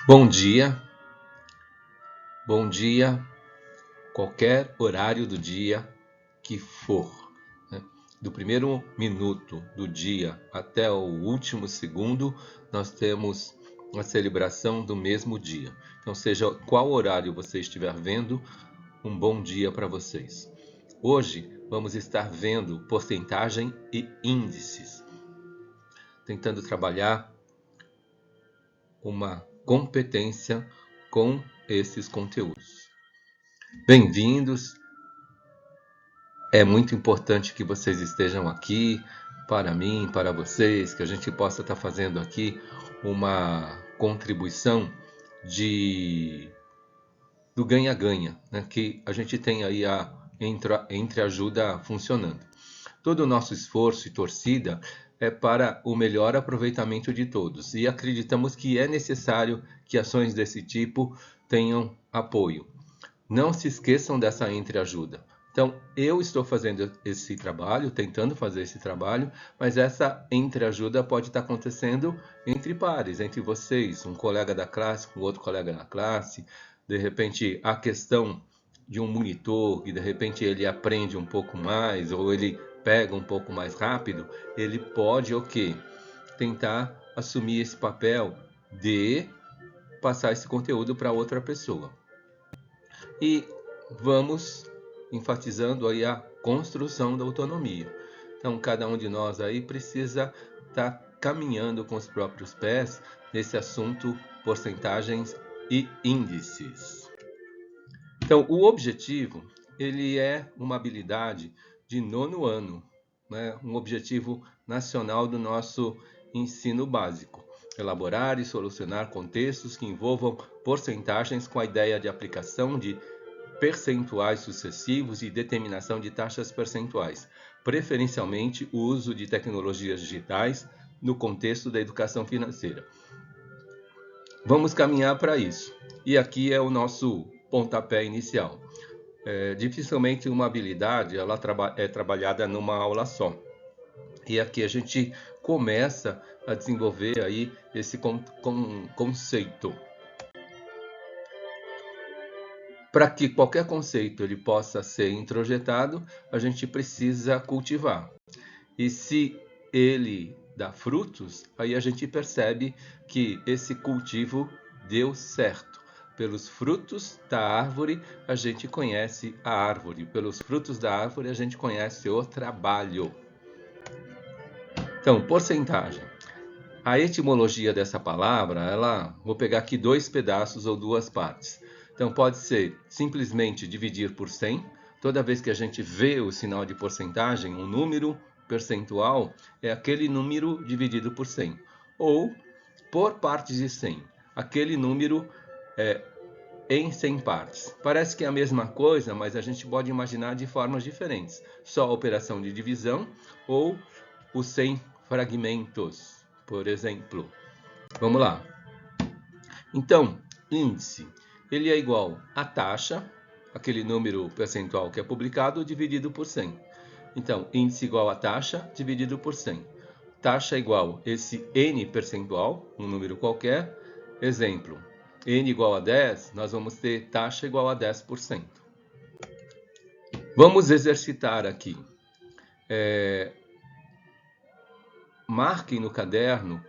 Bom dia, qualquer horário do dia que for, né? Do primeiro minuto do dia até o último segundo, nós temos a celebração do mesmo dia. Então, seja qual horário você estiver vendo, um bom dia para vocês. Hoje vamos estar vendo porcentagem e índices, tentando trabalhar uma competência com esses conteúdos. Bem-vindos, é muito importante que vocês estejam aqui, para mim, para vocês, que a gente possa estar fazendo aqui uma contribuição do ganha-ganha, né? Que a gente tem aí a entreajuda funcionando. Todo o nosso esforço e torcida é para o melhor aproveitamento de todos e acreditamos que é necessário que ações desse tipo tenham apoio. Não se esqueçam dessa entreajuda. Então, eu estou fazendo esse trabalho, tentando fazer esse trabalho, mas essa entreajuda pode estar acontecendo entre pares, entre vocês, um colega da classe com outro colega da classe. De repente, a questão de um monitor, e de repente ele aprende um pouco mais, ou ele pega um pouco mais rápido, ele pode o quê? Tentar assumir esse papel de passar esse conteúdo para outra pessoa. E vamos enfatizando aí a construção da autonomia. Então, cada um de nós aí precisa estar caminhando com os próprios pés nesse assunto porcentagens e índices. Então, o objetivo, ele é uma habilidade de 9º ano, né? Um objetivo nacional do nosso ensino básico. Elaborar e solucionar contextos que envolvam porcentagens com a ideia de aplicação de percentuais sucessivos e determinação de taxas percentuais, preferencialmente o uso de tecnologias digitais no contexto da educação financeira. Vamos caminhar para isso. E aqui é o nosso pontapé inicial. Dificilmente uma habilidade ela é trabalhada numa aula só. E aqui a gente começa a desenvolver aí esse conceito. Para que qualquer conceito ele possa ser introjetado, a gente precisa cultivar. E se ele dá frutos, aí a gente percebe que esse cultivo deu certo. Pelos frutos da árvore, a gente conhece a árvore. Pelos frutos da árvore, a gente conhece o trabalho. Então, porcentagem. A etimologia dessa palavra, vou pegar aqui 2 pedaços ou 2 partes. Então, pode ser simplesmente dividir por 100. Toda vez que a gente vê o sinal de porcentagem, um número percentual é aquele número dividido por 100. Ou por partes de 100, aquele número em 100 partes. Parece que é a mesma coisa, mas a gente pode imaginar de formas diferentes. Só a operação de divisão ou os 100 fragmentos, por exemplo. Vamos lá. Então, índice, ele é igual a taxa, aquele número percentual que é publicado, dividido por 100. Então, índice igual a taxa, dividido por 100. Taxa igual esse N percentual, um número qualquer. Exemplo, N igual a 10, nós vamos ter taxa igual a 10%. Vamos exercitar aqui. Marquem no caderno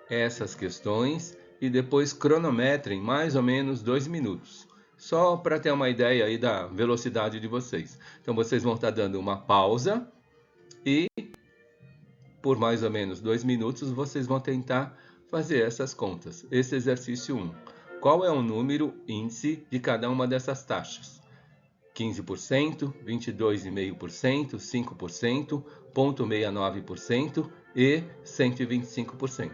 essas questões e depois cronometrem mais ou menos 2 minutos. Só para ter uma ideia aí da velocidade de vocês. Então, vocês vão estar dando uma pausa e por mais ou menos 2 minutos vocês vão tentar fazer essas contas. Esse exercício 1. Qual é o número índice de cada uma dessas taxas? 15%, 22,5%, 5%, 0,69% e 125%.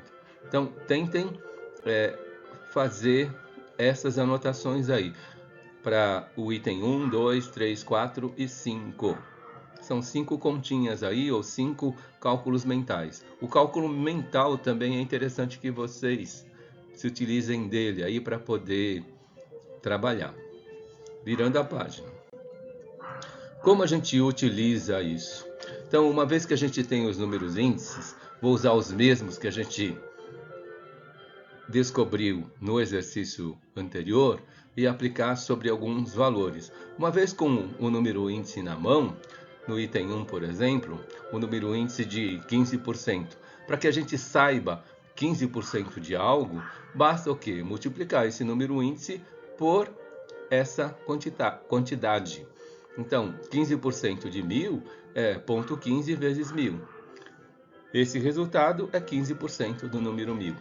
Então, tentem fazer essas anotações aí para o item 1, 2, 3, 4 e 5. São 5 continhas aí, ou 5 cálculos mentais. O cálculo mental também é interessante que vocês se utilizem dele aí para poder trabalhar. Virando a página. Como a gente utiliza isso? Então, uma vez que a gente tem os números índices, vou usar os mesmos que a gente descobriu no exercício anterior e aplicar sobre alguns valores. Uma vez com o número índice na mão, no item 1, por exemplo, o número índice de 15%. Para que a gente saiba 15% de algo, basta o quê? Multiplicar esse número índice por essa quantidade. Então, 15% de 1.000 é 0,15 vezes 1.000. Esse resultado é 15% do número 1.000,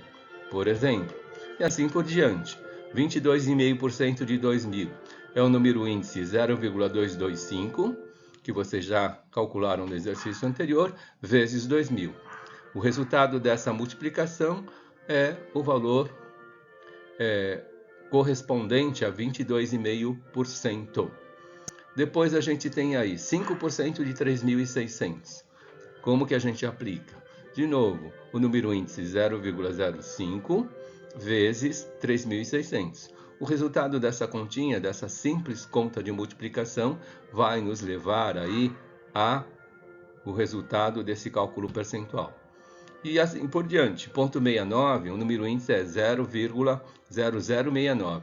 por exemplo. E assim por diante. 22,5% de 2.000 é o número índice 0,225, que vocês já calcularam no exercício anterior, vezes 2.000. O resultado dessa multiplicação é o valor correspondente a 22,5%. Depois a gente tem aí 5% de 3.600. Como que a gente aplica? De novo, o número índice 0,05 vezes 3.600. O resultado dessa continha, dessa simples conta de multiplicação, vai nos levar aí a o resultado desse cálculo percentual. E assim por diante. Ponto 69, o número índice é 0,0069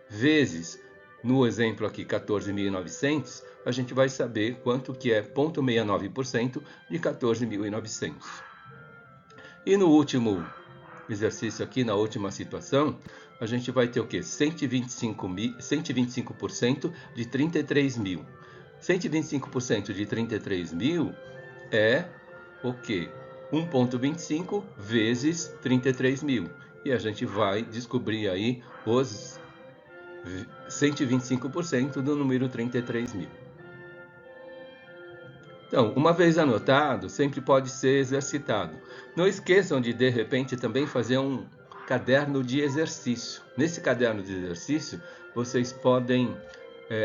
vezes, no exemplo aqui, 14.900, a gente vai saber quanto que é 0,69% de 14.900. E no último exercício aqui, na última situação, a gente vai ter o quê? 125% de 33.000. 125% de 33.000 é o quê? 1,25 vezes 33.000. E a gente vai descobrir aí os 125% do número 33.000. Então, uma vez anotado, sempre pode ser exercitado. Não esqueçam de repente, também fazer um caderno de exercício. Nesse caderno de exercício, vocês podem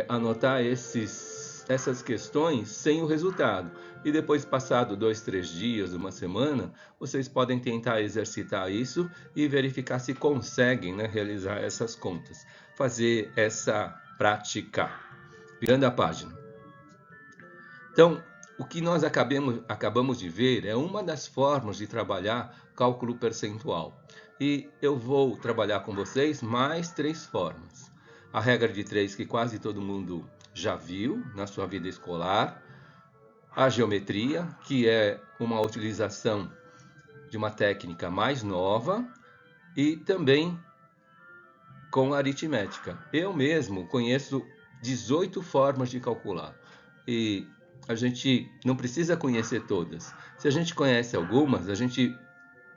anotar essas questões sem o resultado. E depois, passado 2, 3 dias, uma semana, vocês podem tentar exercitar isso e verificar se conseguem, né, realizar essas contas. Fazer essa prática. Virando a página. Então, o que nós acabamos de ver é uma das formas de trabalhar cálculo percentual. E eu vou trabalhar com vocês mais 3 formas. A regra de 3, que quase todo mundo já viu na sua vida escolar. A geometria, que é uma utilização de uma técnica mais nova. E também com a aritmética. Eu mesmo conheço 18 formas de calcular. E a gente não precisa conhecer todas. Se a gente conhece algumas, a gente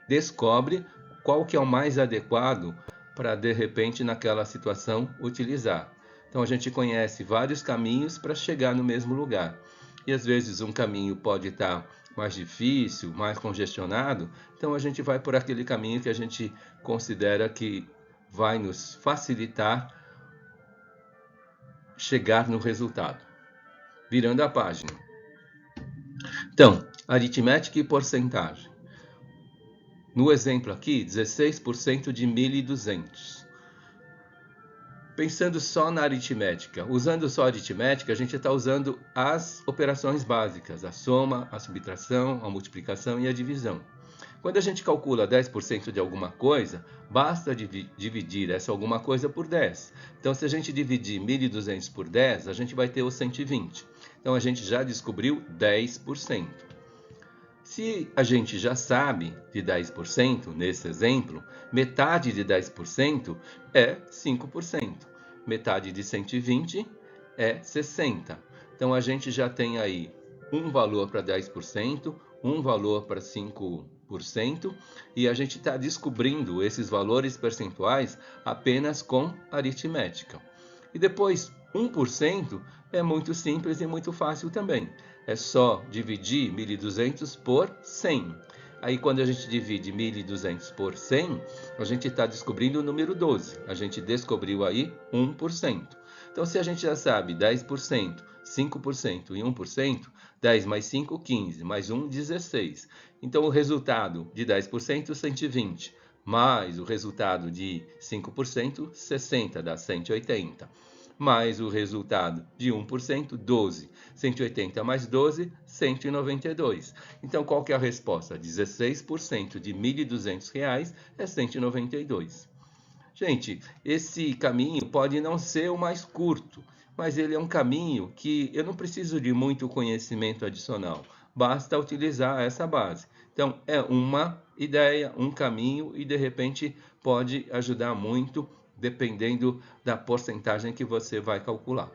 descobre qual que é o mais adequado para, de repente, naquela situação, utilizar. Então, a gente conhece vários caminhos para chegar no mesmo lugar. E, às vezes, um caminho pode estar mais difícil, mais congestionado. Então, a gente vai por aquele caminho que a gente considera que vai nos facilitar chegar no resultado. Virando a página. Então, aritmética e porcentagem. No exemplo aqui, 16% de 1.200. Pensando só na aritmética. Usando só a aritmética, a gente está usando as operações básicas. A soma, a subtração, a multiplicação e a divisão. Quando a gente calcula 10% de alguma coisa, basta dividir essa alguma coisa por 10. Então, se a gente dividir 1.200 por 10, a gente vai ter o 120. Então, a gente já descobriu 10%. Se a gente já sabe de 10%, nesse exemplo, metade de 10% é 5%. Metade de 120 é 60%. Então, a gente já tem aí um valor para 10%, um valor para 5%, e a gente está descobrindo esses valores percentuais apenas com aritmética. E depois, 1% é muito simples e muito fácil também. É só dividir 1.200 por 100. Aí, quando a gente divide 1.200 por 100, a gente está descobrindo o número 12. A gente descobriu aí 1%. Então, se a gente já sabe 10%, 5% e 1%, 10 mais 5, 15, mais 1, 16. Então, o resultado de 10%, 120, mais o resultado de 5%, 60, dá 180. Mais o resultado de 1%, 12. 180 mais 12, 192. Então, qual que é a resposta? 16% de R$ 1.200 é 192. Gente, esse caminho pode não ser o mais curto, mas ele é um caminho que eu não preciso de muito conhecimento adicional, basta utilizar essa base. Então, é uma ideia, um caminho e de repente pode ajudar muito, dependendo da porcentagem que você vai calcular.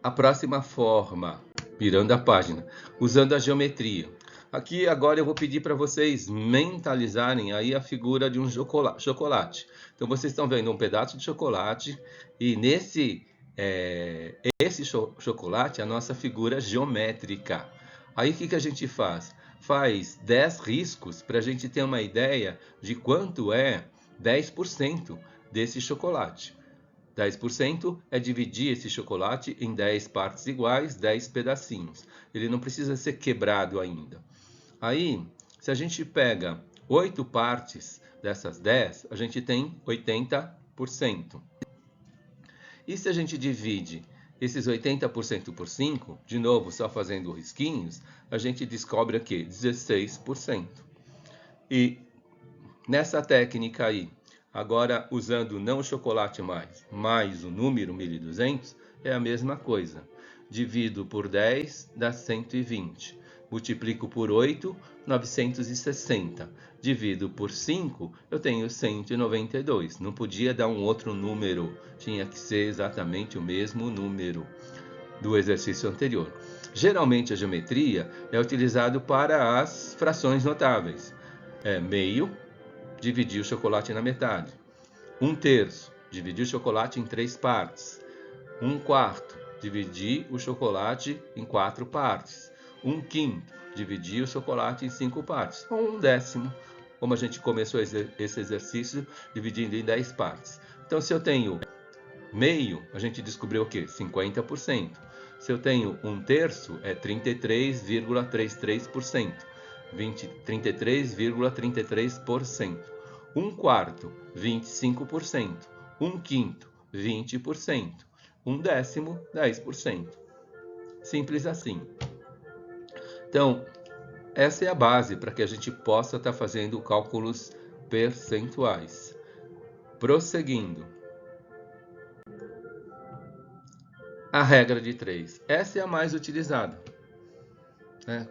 A próxima forma, virando a página, usando a geometria. Aqui agora eu vou pedir para vocês mentalizarem aí a figura de um chocolate. Então vocês estão vendo um pedaço de chocolate e esse chocolate é a nossa figura geométrica. Aí o que a gente faz? Faz 10 riscos para a gente ter uma ideia de quanto é 10% desse chocolate. 10% é dividir esse chocolate em 10 partes iguais, 10 pedacinhos. Ele não precisa ser quebrado ainda. Aí, se a gente pega 8 partes dessas 10, a gente tem 80%. E se a gente divide esses 80% por 5, de novo, só fazendo risquinhos, a gente descobre aqui 16%. E nessa técnica aí, agora usando não o chocolate mais o número 1200, é a mesma coisa. Divido por 10, dá 120. Multiplico por 8, 960. Divido por 5, eu tenho 192. Não podia dar um outro número, tinha que ser exatamente o mesmo número do exercício anterior. Geralmente a geometria é utilizado para as frações notáveis. É meio, dividir o chocolate na metade. 1/3, dividir o chocolate em 3 partes. 1/4, dividir o chocolate em 4 partes. 1/5, dividir o chocolate em 5 partes. Ou 1/10, como a gente começou esse exercício dividindo em 10 partes. Então, se eu tenho meio, a gente descobriu o quê? 50%. Se eu tenho 1/3, é 33,33%. 33,33%. 1/4, 25%. 1/5, 20%. 1/10, 10%. Simples assim. Então, essa é a base para que a gente possa estar fazendo cálculos percentuais. Prosseguindo. A regra de 3. Essa é a mais utilizada.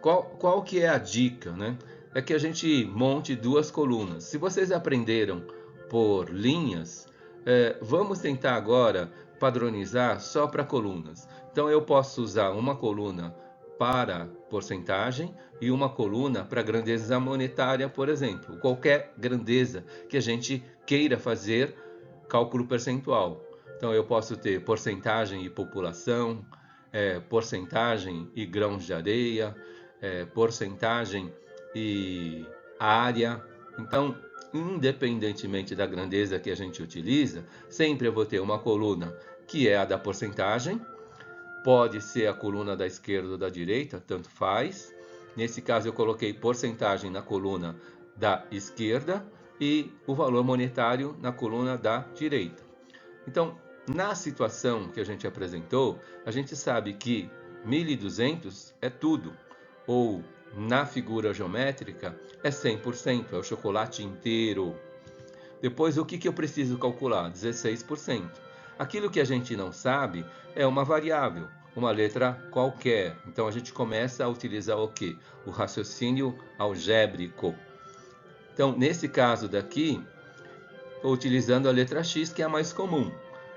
Qual que é a dica, né? É que a gente monte 2 colunas. Se vocês aprenderam por linhas, vamos tentar agora padronizar só para colunas. Então eu posso usar uma coluna para porcentagem e uma coluna para grandeza monetária, por exemplo. Qualquer grandeza que a gente queira fazer cálculo percentual. Então eu posso ter porcentagem e população, porcentagem e grãos de areia, porcentagem e área. Então, independentemente da grandeza que a gente utiliza, sempre eu vou ter uma coluna que é a da porcentagem, pode ser a coluna da esquerda ou da direita, tanto faz. Nesse caso eu coloquei porcentagem na coluna da esquerda e o valor monetário na coluna da direita. Então, na situação que a gente apresentou, a gente sabe que 1.200 é tudo, ou na figura geométrica é 100%, é o chocolate inteiro. Depois, o que eu preciso calcular? 16%. Aquilo que a gente não sabe é uma variável, uma letra qualquer. Então, a gente começa a utilizar o quê? O raciocínio algébrico. Então, nesse caso daqui, estou utilizando a letra X, que é a mais comum.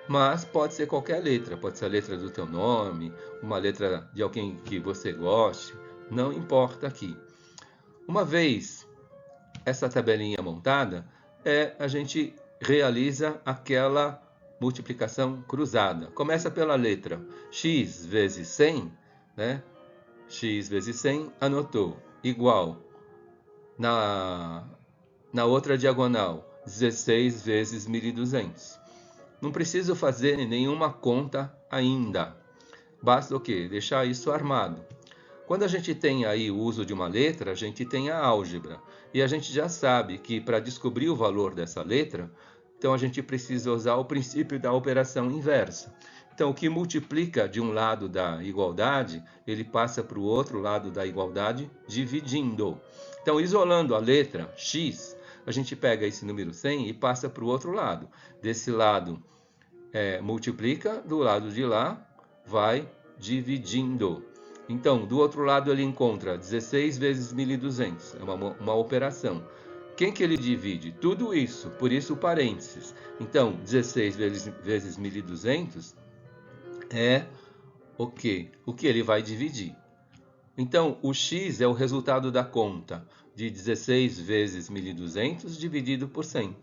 Mas pode ser qualquer letra, pode ser a letra do teu nome, uma letra de alguém que você goste, não importa aqui. Uma vez essa tabelinha montada, a gente realiza aquela multiplicação cruzada. Começa pela letra x vezes 100, né? X vezes 100, anotou, igual. Na outra diagonal, 16 vezes 1.200. Não preciso fazer nenhuma conta ainda. Basta o quê? Deixar isso armado. Quando a gente tem aí o uso de uma letra, a gente tem a álgebra. E a gente já sabe que para descobrir o valor dessa letra, então a gente precisa usar o princípio da operação inversa. Então, o que multiplica de um lado da igualdade, ele passa para o outro lado da igualdade dividindo. Então, isolando a letra x, a gente pega esse número 100 e passa para o outro lado. Desse lado, multiplica, do lado de lá, vai dividindo. Então, do outro lado ele encontra 16 vezes 1.200, é uma operação. Quem que ele divide? Tudo isso, por isso o parênteses. Então, 16 vezes 1.200 é o quê? O que ele vai dividir. Então, o x é o resultado da conta de 16 vezes 1.200 dividido por 100.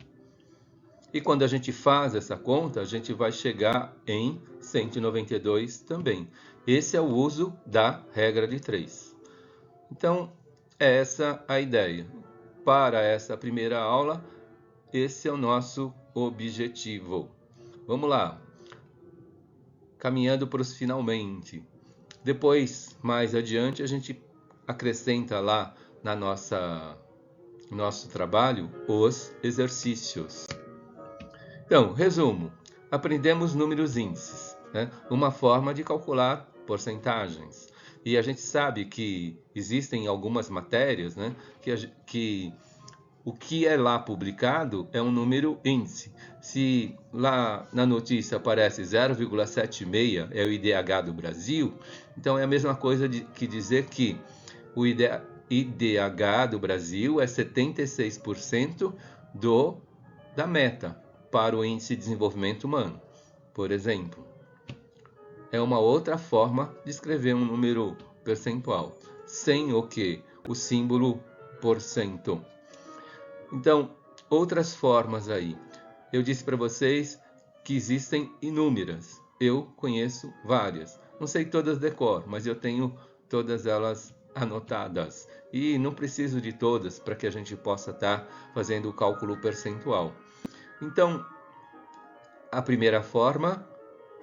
E quando a gente faz essa conta, a gente vai chegar em 192 também. Esse é o uso da regra de 3. Então, é essa a ideia. Para essa primeira aula, esse é o nosso objetivo. Vamos lá. Caminhando para os finalmente. Depois, mais adiante, a gente acrescenta lá na nosso trabalho os exercícios. Então, resumo. Aprendemos números índices, né? Uma forma de calcular porcentagens. E a gente sabe que existem algumas matérias, né, que o que é lá publicado é um número índice. Se lá na notícia aparece 0,76 é o IDH do Brasil, então é a mesma coisa que dizer que o IDH do Brasil é 76% da meta para o Índice de Desenvolvimento Humano, por exemplo. É uma outra forma de escrever um número percentual, sem o que? O símbolo porcento. Então, outras formas aí. Eu disse para vocês que existem inúmeras. Eu conheço várias. Não sei todas de cor, mas eu tenho todas elas anotadas. E não preciso de todas para que a gente possa estar fazendo o cálculo percentual. Então, a primeira forma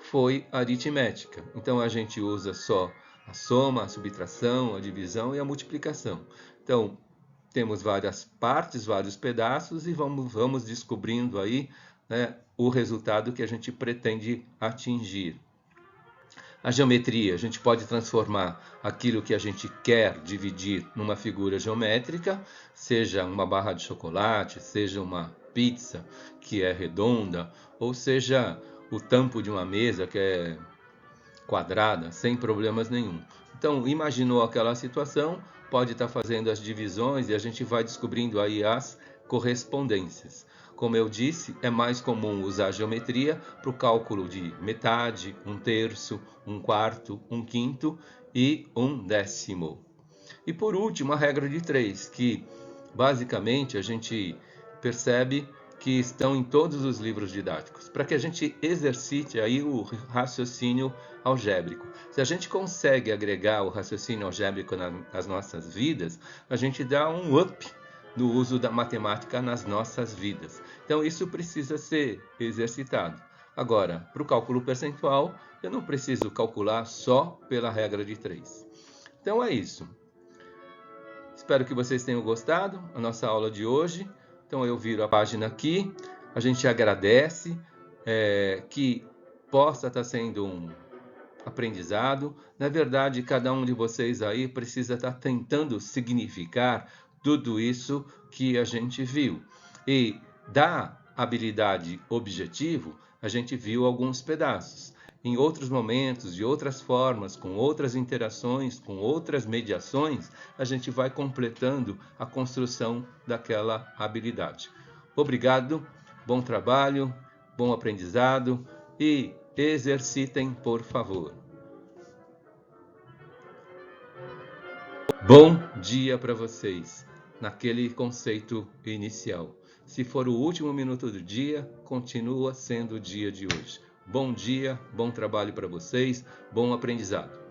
foi a aritmética. Então, a gente usa só a soma, a subtração, a divisão e a multiplicação. Então, temos várias partes, vários pedaços e vamos descobrindo aí, né, o resultado que a gente pretende atingir. A geometria, a gente pode transformar aquilo que a gente quer dividir numa figura geométrica, seja uma barra de chocolate, seja uma pizza que é redonda, ou seja o tampo de uma mesa que é quadrada, sem problemas nenhum. Então, imaginou aquela situação, pode estar fazendo as divisões e a gente vai descobrindo aí as correspondências. Como eu disse, é mais comum usar a geometria para o cálculo de metade, 1/3, 1/4, 1/5 e 1/10. E por último, a regra de 3, que basicamente a gente percebe que estão em todos os livros didáticos, para que a gente exercite aí o raciocínio algébrico. Se a gente consegue agregar o raciocínio algébrico nas nossas vidas, a gente dá um up no uso da matemática nas nossas vidas. Então isso precisa ser exercitado. Agora, para o cálculo percentual, eu não preciso calcular só pela regra de 3. Então é isso. Espero que vocês tenham gostado da nossa aula de hoje. Então eu viro a página aqui, a gente agradece que possa estar sendo um aprendizado. Na verdade, cada um de vocês aí precisa estar tentando significar tudo isso que a gente viu. E da habilidade objetivo, a gente viu alguns pedaços. Em outros momentos, de outras formas, com outras interações, com outras mediações, a gente vai completando a construção daquela habilidade. Obrigado, bom trabalho, bom aprendizado e exercitem, por favor. Bom dia para vocês, naquele conceito inicial. Se for o último minuto do dia, continua sendo o dia de hoje. Bom dia, bom trabalho para vocês, bom aprendizado.